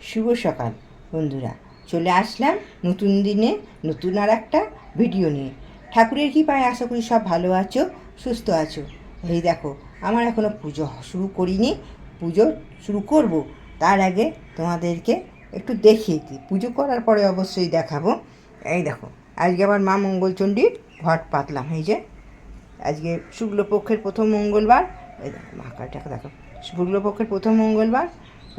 শুভ সকাল বন্ধুরা, চলে আসলাম নতুন দিনে নতুন আর একটা ভিডিও নিয়ে। ঠাকুরের কৃপায় আশা করি সব ভালো আছো, সুস্থ আছো। এই দেখো, আমার এখনও পুজো শুরু করিনি, পুজো শুরু করব। তার আগে তোমাদেরকে একটু দেখিয়ে দিই, পুজো করার পরে অবশ্যই দেখাবো। এই দেখো, আজকে আবার মা মঙ্গলচণ্ডীর ঘট পাতলাম। এই যে আজকে শুক্লপক্ষের প্রথম মঙ্গলবার, এই দেখো মা কালটাকে দেখো, শুক্লপক্ষের প্রথম মঙ্গলবার,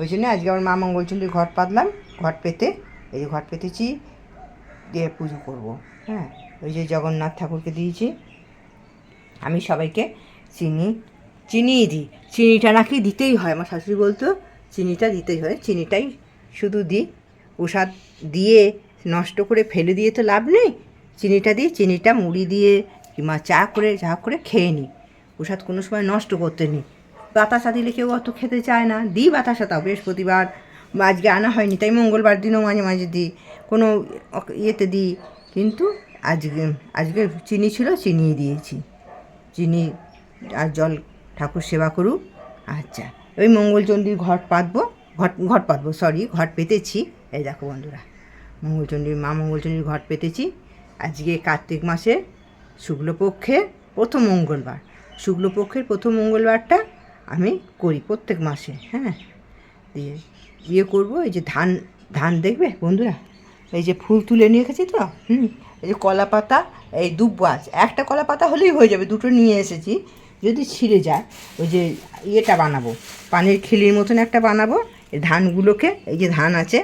ওই জন্য আজকে আমার মা মঙ্গলচণ্ডীর ঘট পাতলাম। ঘট পেতে, এই যে ঘট পেতেছি, দিয়ে পুজো করব। হ্যাঁ, ওই যে জগন্নাথ ঠাকুরকে দিয়েছি। আমি সবাইকে চিনি চিনিই দিই, চিনিটা নাকি দিতেই হয়, আমার শাশুড়ি বলতো চিনিটা দিতেই হয়, চিনিটাই শুধু দিই। প্রসাদ দিয়ে নষ্ট করে ফেলে দিয়ে তো লাভ নেই, চিনিটা দিই, চিনিটা মুড়ি দিয়ে কিংবা চা করে যা করে খেয়ে নিই। প্রসাদ কোনো সময় নষ্ট করতে নেই। বাতাসা দিলে কেউ অত খেতে চায় না, দিই বাতাসা, তাও বৃহস্পতিবার আজকে আনা হয়নি তাই মঙ্গলবার দিনও মাঝে মাঝে দিই, কোনো ইয়েতে দিই। কিন্তু আজকে আজকে চিনি ছিল, চিনিই দিয়েছি। চিনি আর জল, ঠাকুর সেবা করুক। আচ্ছা, ওই মঙ্গলচণ্ডীর ঘট পাতবো, ঘট পাতবো, সরি, ঘট পেতেছি। এই দেখো বন্ধুরা, মঙ্গলচণ্ডীর মা মঙ্গলচণ্ডীর ঘট পেতেছি। আজকে কার্তিক মাসের শুক্লপক্ষের প্রথম মঙ্গলবার। শুক্লপক্ষের প্রথম মঙ্গলবারটা আমি করি প্রত্যেক মাসে। হ্যাঁ, দিয়ে ইয়ে করবো। এই যে ধান ধান দেখবে বন্ধুরা, এই যে ফুল তুলে নিয়ে এসেছি তো, এই যে কলা পাতা, এই দুব্বাজ, একটা কলা পাতা হলেই হয়ে যাবে, দুটো নিয়ে এসেছি। যদি ছিঁড়ে যায়, ওই যে ইয়েটা বানাবো, পানির খিলির মতন একটা বানাবো। এই ধানগুলোকে, এই যে ধান আছে,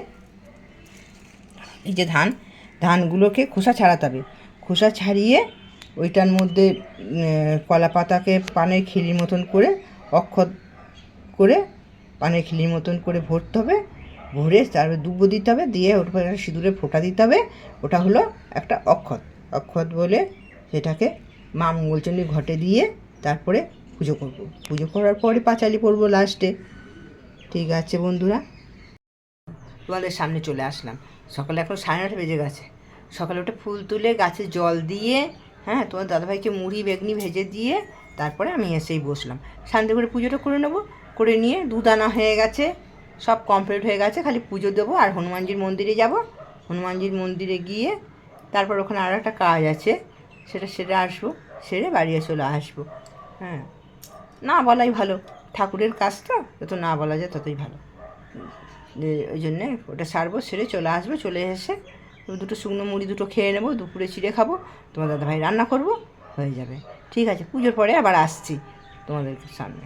এই যে ধানগুলোকে খোসা ছাড়াতে হবে। খোসা ছাড়িয়ে ওইটার মধ্যে কলা পাতাকে পানের খিলির মতন করে অক্ষত করে পানের খিলির মতন করে ভরতে হবে। ভরে তারপরে দুব্বো দিতে হবে, দিয়ে ওর উপরে একটা সিঁদুরে ফোঁটা দিতে হবে। ওটা হলো একটা অক্ষত। অক্ষত বলে সেটাকে মা মঙ্গলচণ্ডী ঘটে দিয়ে তারপরে পুজো করব। পুজো করার পরে পাঁচালি পড়বো লাস্টে। ঠিক আছে বন্ধুরা, তোমাদের সামনে চলে আসলাম। সকালে এখন 9:30 বেজে গেছে। সকালে উঠে ফুল তুলে গাছে জল দিয়ে, হ্যাঁ, তোমার দাদাভাইকে মুড়ি বেগনি ভেজে দিয়ে তারপরে আমি এসেই বসলাম। শান্তি করে পুজোটা করে নেবো। করে নিয়ে দুধ আনা হয়ে গেছে, সব কমপ্লিট হয়ে গেছে, খালি পুজো দেবো আর হনুমানজির মন্দিরে যাব। হনুমানজির মন্দিরে গিয়ে তারপর ওখানে আরও একটা কাজ আছে, সেটা আসবো, সেরে বাড়ি চলে আসবো। হ্যাঁ, না বলাই ভালো, ঠাকুরের কাজ তো, যত না বলা যায় ততই ভালো। ওই জন্যে ওটা সারবো, সেরে চলে আসবো। চলে এসে দুটো শুকনো মুড়ি দুটো খেয়ে নেবো, দুপুরে চিড়ে খাবো, তোমার দাদাভাই রান্না করবো, হয়ে যাবে। ঠিক আছে, পুজোর পরে আবার আসছি তোমাদের সামনে।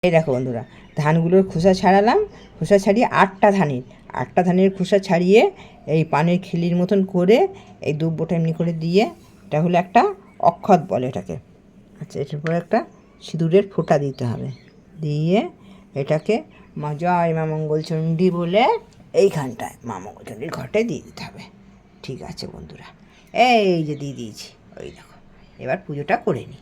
এই দেখো বন্ধুরা, ধানগুলোর খোসা ছাড়ালাম। খোসা ছাড়িয়ে 8টা ধানের খোসা ছাড়িয়ে এই পানের খিলির মতন করে এই দুব্বোটা এমনি করে দিয়ে, এটা হলো একটা অক্ষত বলে এটাকে। আচ্ছা, এটার পরে একটা সিঁদুরের ফোঁটা দিতে হবে, দিয়ে এটাকে মা জয় মা মঙ্গলচণ্ডী বলে এইখানটায় মা মঙ্গলচণ্ডীর ঘটে দিয়ে দিতে হবে। ঠিক আছে বন্ধুরা, এই যে দিয়ে দিয়েছি, ওই দেখো, এবার পুজোটা করে নিই।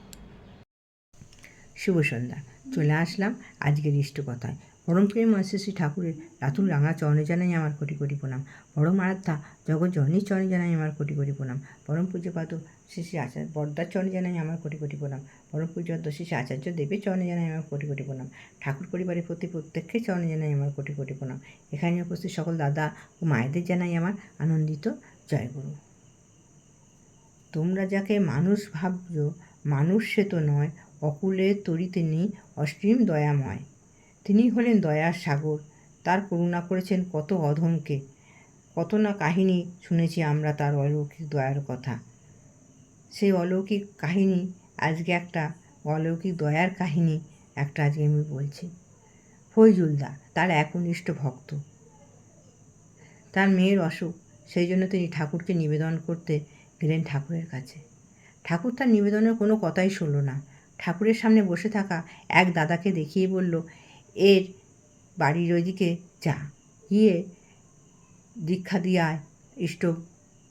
শুভ সন্ধ্যা, চলে আসলাম আজকের ইষ্টকথায়। পরম প্রিয় শ্রী ঠাকুরের রাতুল রাঙা চরণে জানাই আমার কোটি কোটি প্রণাম। পরম আরাধ্যা জগৎ জননীর চরণে জানাই আমার কোটি কোটি প্রণাম। পরম পূজ্যপাদ শ্রী শ্রী আচার্য বরদার চরণে জানাই আমার কোটি কোটি প্রণাম। পরম পূজ্যপাদ শ্রী শ্রী আচার্য দেবের চরণে জানাই আমার কোটি কোটি প্রণাম। ঠাকুর পরিবারের প্রত্যেককে চরণে জানাই আমার কোটি কোটি প্রণাম। এখানে উপস্থিত সকল দাদা ও মায়েদের জানাই আমার আনন্দিত জয়গুরু। তোমরা যাকে মানুষ ভাবছ, মানুষ সে তো নয়, অকুলের তরি তিনি অসীম দয়াময়। তিনি হলেন দয়ার সাগর, তার করুণা করেছেন কত অধমকে। কত না কাহিনী শুনেছি আমরা তার অলৌকিক দয়ার কথা। সেই অলৌকিক কাহিনী আজকে একটা অলৌকিক দয়ার কাহিনী একটা আজকে আমি বলছি। ফৈজুলদা তার একনিষ্ঠ ভক্ত, তার মেয়ের অসুখ, সেই জন্য তিনি ঠাকুরকে নিবেদন করতে গেলেন ঠাকুরের কাছে। ঠাকুর তার নিবেদনের কোনো কথাই শুনল না। ঠাকুরের সামনে বসে থাকা এক দাদাকে দেখিয়ে বলল, এর বাড়ির ওইদিকে যা, গিয়ে দীক্ষা দিয়ে আয়,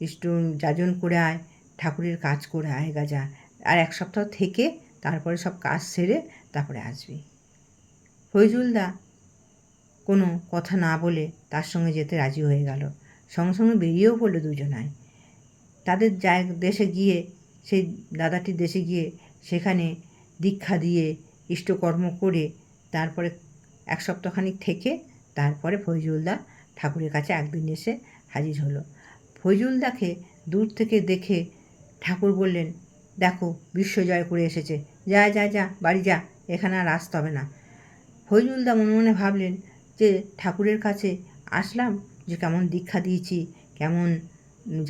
ইষ্ট যাজন করে আয়, ঠাকুরের কাজ করে আয় যা, আর 1 সপ্তাহ থেকে তারপরে সব কাজ সেরে তারপরে আসবি। ফৈজুলদা কোনো কথা না বলে তার সঙ্গে যেতে রাজি হয়ে গেল। সঙ্গে সঙ্গে বেরিয়েও পড়লো দুজনায়। তাদের দেশে গিয়ে, সেই দাদাটির দেশে গিয়ে সেখানে দীক্ষা দিয়ে ইষ্টকর্ম করে তারপরে 1 সপ্তাহখানিক থেকে তারপরে ফৈজুলদা ঠাকুরের কাছে একদিন এসে হাজির হলো। ফজলুদাকে দূর থেকে দেখে ঠাকুর বললেন, দেখো বিশ্বজয় করে এসেছে, যা যা যা বাড়ি যা, এখানে আর আসতে হবে না। ফজলুদা মনে মনে ভাবলেন যে ঠাকুরের কাছে আসলাম, যে কেমন দীক্ষা দিয়েছি, কেমন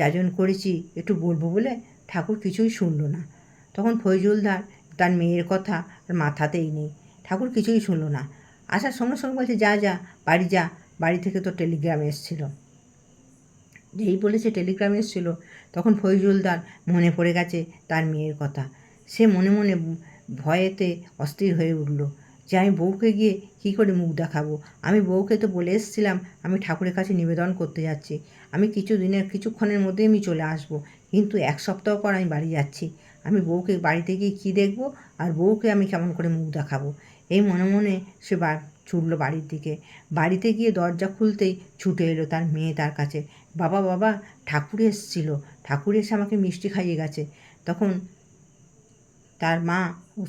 যাজন করেছি একটু বলবো বলে ঠাকুর কিছুই শুনল না। তখন ফজলুদার তার মেয়ের কথা আর মাথাতেই নেই, ঠাকুর কিছুই শুনল না। আসার সঙ্গে সঙ্গে বলছে, যা যা বাড়ি যা, বাড়ি থেকে তো টেলিগ্রাম এসেছিল। যেই বলেছে টেলিগ্রাম এসেছিল, তখন ফজলুদার মনে পড়ে গেছে তার মেয়ের কথা। সে মনে মনে ভয়েতে অস্থির হয়ে উঠল যে আমি বউকে গিয়ে কী করে মুখ দেখাবো। আমি বউকে তো বলে এসেছিলাম আমি ঠাকুরের কাছে নিবেদন করতে যাচ্ছি, আমি কিছুক্ষণের মধ্যেই আমি চলে আসব, কিন্তু এক সপ্তাহ পর আমি বাড়ি যাচ্ছি। আমি বউকে বাড়িতে গিয়ে কী দেখবো, আর বউকে আমি কেমন করে মুখ দেখাবো। এই মনে মনে সে ছুটল বাড়ির দিকে। বাড়িতে গিয়ে দরজা খুলতেই ছুটে এলো তার মেয়ে তার কাছে, বাবা বাবা ঠাকুর এসেছিল, ঠাকুর এসে আমাকে মিষ্টি খাইয়ে গেছে। তখন তার মা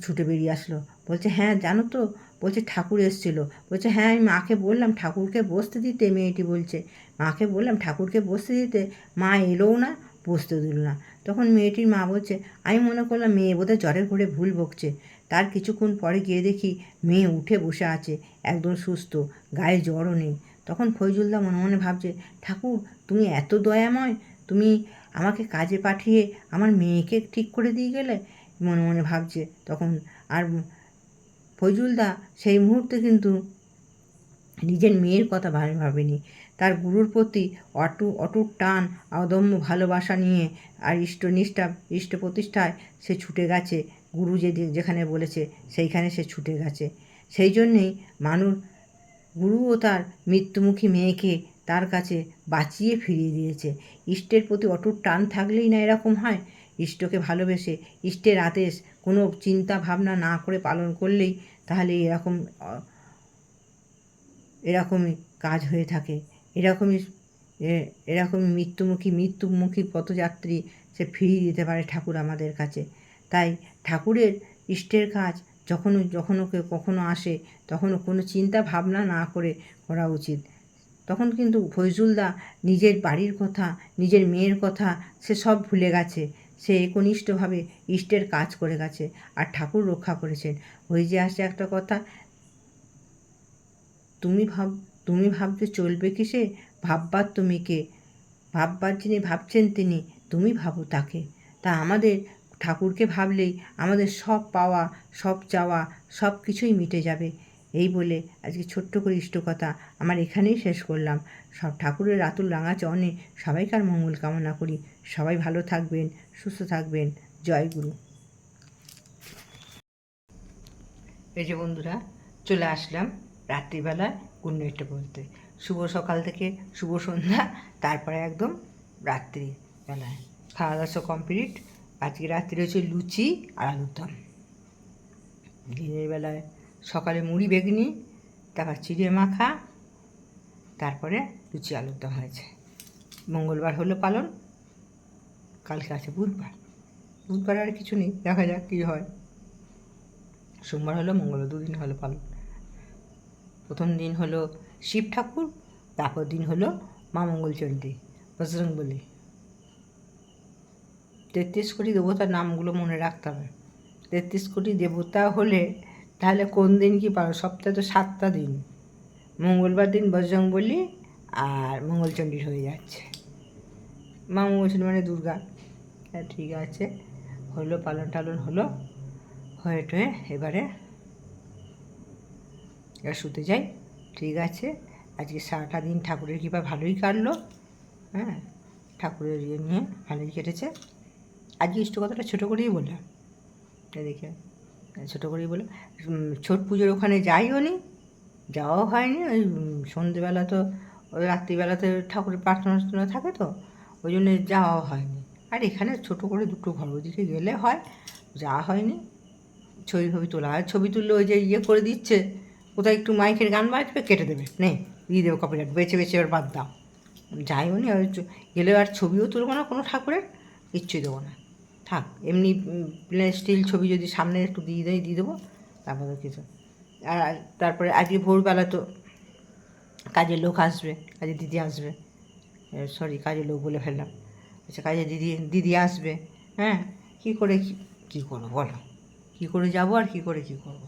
ছুটে বেরিয়ে আসলো, বলছে, হ্যাঁ জানো তো, বলছে ঠাকুর এসেছিলো। বলছে, হ্যাঁ আমি মাকে বললাম ঠাকুরকে বসতে দিতে, মেয়েটি বলছে মাকে বললাম ঠাকুরকে বসতে দিতে, মা এলোও না, বসতে দিল না। তখন মেয়েটির মা বলছে, আমি মনে করলাম মেয়ে বোধহয় জ্বরের ঘরে ভুল বকছে। তার কিছুক্ষণ পরে গিয়ে দেখি মেয়ে উঠে বসে আছে, একদম সুস্থ, গায়ে জ্বরও নেই। তখন ফজলুদা মনে মনে ভাবছে, ঠাকুর তুমি এত দয়াময়, তুমি আমাকে কাজে পাঠিয়ে আমার মেয়েকে ঠিক করে দিয়ে গেলে, মনে মনে ভাবছে। তখন আর ফজলুদা সেই মুহূর্তে কিন্তু নিজের মেয়ের কথা ভাবেনি, তার গুরুর প্রতি অটুট টান, অদম্য ভালোবাসা নিয়ে আর ইষ্ট প্রতিষ্ঠায় সে ছুটে গেছে। গুরু যেখানে বলেছে সেইখানে সে ছুটে গেছে। সেই জন্যেই গুরুও তার মৃত্যুমুখী মেয়েকে তার কাছে বাঁচিয়ে ফিরিয়ে দিয়েছে। ইষ্টের প্রতি অটুট টান থাকলেই না এরকম হয়। ইষ্টকে ভালোবেসে ইষ্টের আদেশ কোনো চিন্তা ভাবনা না করে পালন করলেই তাহলে এরকমই কাজ হয়ে থাকে। এরকমই মৃত্যুমুখী পথযাত্রী সে ফিরিয়ে দিতে পারে ঠাকুর আমাদের কাছে। তাই ঠাকুরের ইষ্টের কাজ কখনো আসে, তখনও কোনো চিন্তা ভাবনা না করে করা উচিত। তখন কিন্তু ফজলুদা নিজের বাড়ির কথা, নিজের মেয়ের কথা সে সব ভুলে গেছে। সে একনিষ্ঠভাবে ইষ্টের কাজ করে গেছে, আর ঠাকুর রক্ষা করেছেন। ওই যে আসে একটা কথা, তুমি ভাবতে চলবে কিসে, ভাববার তুমি কে, ভাববার যিনি ভাবছেন তিনি, তুমি ভাবো তাকে। তা আমাদের ঠাকুরকে ভাবলেই আমাদের সব পাওয়া, সব চাওয়া, সব কিছুই মিটে যাবে। এই বলে আজকে ছোট্ট করে ইষ্টকথা আমার এখানেই শেষ করলাম। সব ঠাকুরের আতুল রাঙা চরণে সবাইকার মঙ্গল কামনা করি। সবাই ভালো থাকবেন, সুস্থ থাকবেন। জয় গুরু। এই যে বন্ধুরা, চলে আসলাম রাত্রিবেলা গুড নাইটটা বলতে। শুভ সকাল থেকে শুভ সন্ধ্যা, তারপরে একদম রাত্রিবেলায় খাওয়া দাওয়া সব কমপ্লিট। আজকে রাত্রি হচ্ছে লুচি আর আলুর দম। দিনের বেলায় সকালে মুড়ি বেগনি, তারপর চিড়ে মাখা, তারপরে লুচি আলুর দম হয়েছে। মঙ্গলবার হলো পালন, কালকে আছে বুধবার আর কিছু নেই, দেখা যাক কী হয়। সোমবার হলো, মঙ্গলবার, দুদিন হলো পালন। প্রথম দিন হলো শিব ঠাকুর, তারপর দিন হলো মা মঙ্গলচণ্ডী, বজরংবলী। 33 কোটি দেবতার নামগুলো মনে রাখতে হবে। 33 কোটি দেবতা হলে তাহলে কোন দিন কি পারো, সপ্তাহে তো 7টা দিন। মঙ্গলবার দিন বজরংবলী আর মঙ্গলচণ্ডীর হয়ে যাচ্ছে। মা মঙ্গলচণ্ডী মানে দুর্গা। হ্যাঁ ঠিক আছে, হলো পালন টালন হলো, হয়ে টয়ে এবার শুতে যাই। ঠিক আছে, আজকে সারাটা দিন ঠাকুরের কৃপা ভালোই কাটলো। হ্যাঁ, ঠাকুরের ইয়ে নিয়ে ভালোই কেটেছে। আজকে ইষ্টকথাটা ছোটো করেই বললাম, দেখে ছোটো করেই বললাম। ছট পুজোর ওখানে যাইও নি, যাওয়াও হয়নি। ওই সন্ধেবেলা তো, ওই রাত্রিবেলাতে ঠাকুরের প্রার্থনা থাকে তো, ওই জন্যে যাওয়াও হয়নি। আর এখানে ছোটো করে দুটো ঘর, ওদিকে গেলে হয়, যাওয়া হয়নি। ছবি তোলা হয়, ছবি তুললে ওই যে ইয়ে করে দিচ্ছে, কোথায় একটু মাইকের গান বাজবে, কেটে দেবে, নেই দিয়ে দেবো কপিরাইট, বেছে এবার বাদ দাও। যাইও নি, ওই গেলেও আর ছবিও তুলবো না কোনো ঠাকুরের, কিচ্ছুই দেবো না, থাক এমনি প্লেন স্টিল ছবি যদি সামনে একটু দিয়ে দেবো, তারপরে কিছু। আর তারপরে আজকে ভোরবেলা তো কাজের লোক আসবে, কাজের দিদি আসবে, সরি কাজের লোক বলে ফেললাম। আচ্ছা কাজের দিদি আসবে, হ্যাঁ কী করে কী করবো বলো, কী করে যাবো আর কী করে কী করবো?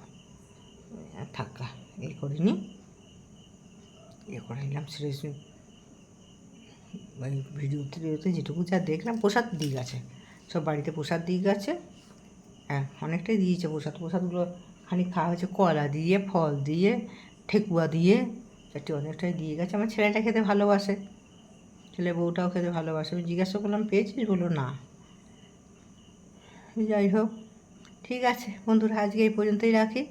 থাক্কা এই করে নিই, করে নিলাম সিরিয়াস। ওই ভিডিওতে যেটুকু যা দেখলাম, প্রসাদ দিয়ে গেছে, সব বাড়িতে প্রসাদ দিয়ে গেছে। হ্যাঁ অনেকটাই দিয়েছে প্রসাদগুলো খানিক খাওয়া হয়েছে, কলা দিয়ে, ফল দিয়ে, ঠেকুয়া দিয়ে, চারটি অনেকটাই দিয়ে গেছে। আমার ছেলেটা খেতে ভালোবাসে, ছেলে বউটাও খেতে ভালোবাসে। আমি জিজ্ঞাসা করলাম পেয়েছিস, বললো না। যাই হোক, ঠিক আছে বন্ধুরা, আজকে এই পর্যন্তই রাখি।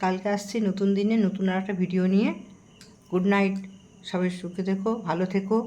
কালকে আসছি নতুন দিনে নতুন আর একটা ভিডিও নিয়ে। গুড নাইট, সবাই সুখে থেকো, ভালো থেকো।